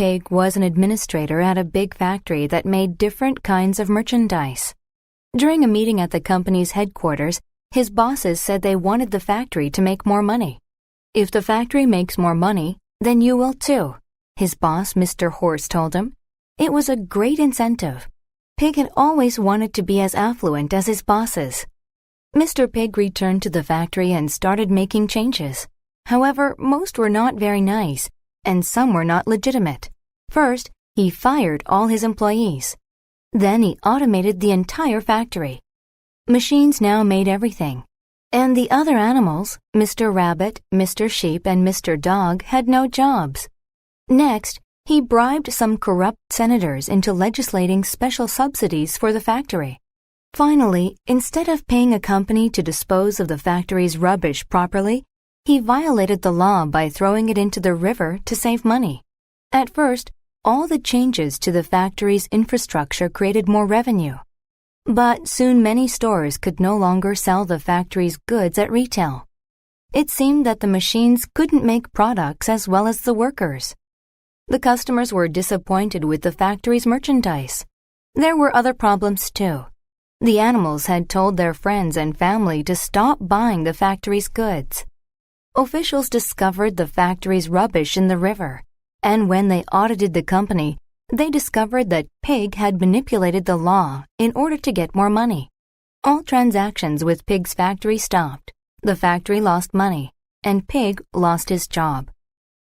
Pig was an administrator at a big factory that made different kinds of merchandise. During a meeting at the company's headquarters, his bosses said they wanted the factory to make more money. "If the factory makes more money, then you will too," his boss, Mr. Horse, told him. It was a great incentive. Pig had always wanted to be as affluent as his bosses. Mr. Pig returned to the factory and started making changes. However, most were not very nice, and some were not legitimate. First, he fired all his employees. Then he automated the entire factory. Machines now made everything. And the other animals, Mr. Rabbit, Mr. Sheep, and Mr. Dog, had no jobs. Next, he bribed some corrupt senators into legislating special subsidies for the factory. Finally, instead of paying a company to dispose of the factory's rubbish properly, he violated the law by throwing it into the river to save money. At first, all the changes to the factory's infrastructure created more revenue. But soon many stores could no longer sell the factory's goods at retail. It seemed that the machines couldn't make products as well as the workers. The customers were disappointed with the factory's merchandise. There were other problems too. The animals had told their friends and family to stop buying the factory's goods. Officials discovered the factory's rubbish in the river, and when they audited the company, they discovered that Pig had manipulated the law in order to get more money. All transactions with Pig's factory stopped. The factory lost money, and Pig lost his job.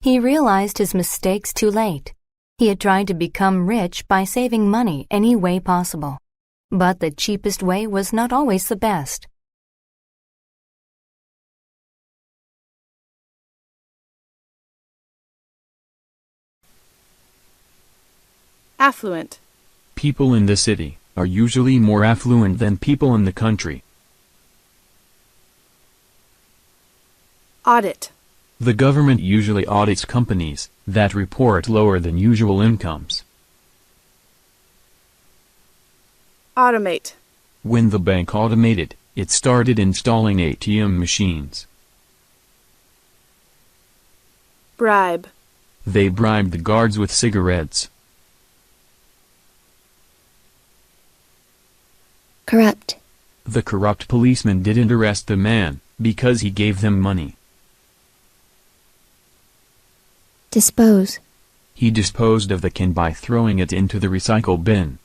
He realized his mistakes too late. He had tried to become rich by saving money any way possible. But the cheapest way was not always the best. Affluent. People in the city are usually more affluent than people in the country. Audit. The government usually audits companies that report lower than usual incomes. Automate. When the bank automated, it started installing ATM machines. Bribe. They bribed the guards with cigarettes. Corrupt. The corrupt policeman didn't arrest the man because he gave them money. Dispose. He disposed of the can by throwing it into the recycle bin.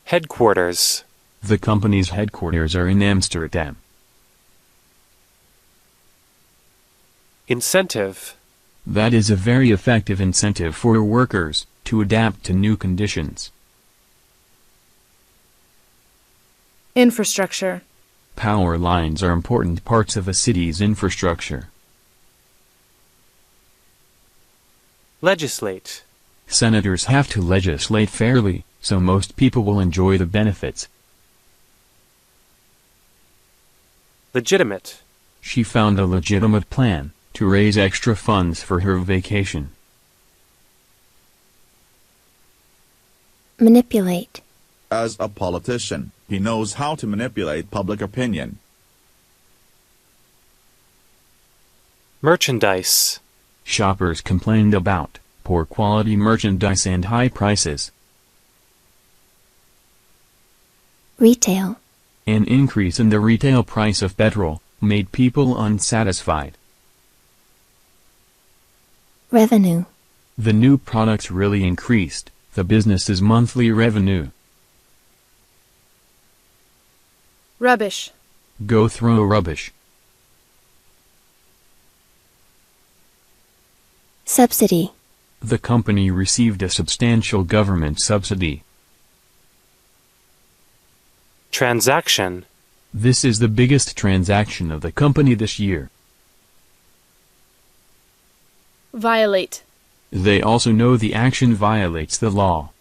Headquarters. The company's headquarters are in Amsterdam. Incentive. That is a very effective incentive for workers to adapt to new conditions. Infrastructure. Power lines are important parts of a city's infrastructure. Legislate. Senators have to legislate fairly, so most people will enjoy the benefits. Legitimate. She found a legitimate plan to raise extra funds for her vacation. Manipulate. As a politician, he knows how to manipulate public opinion. Merchandise. Shoppers complained about poor quality merchandise and high prices. Retail. An increase in the retail price of petrol made people unsatisfied. Revenue. The new products really increased the business's monthly revenue. Rubbish. Go throw rubbish. Subsidy. The company received a substantial government subsidy. Transaction. This is the biggest transaction of the company this year. Violate. They also know the action violates the law.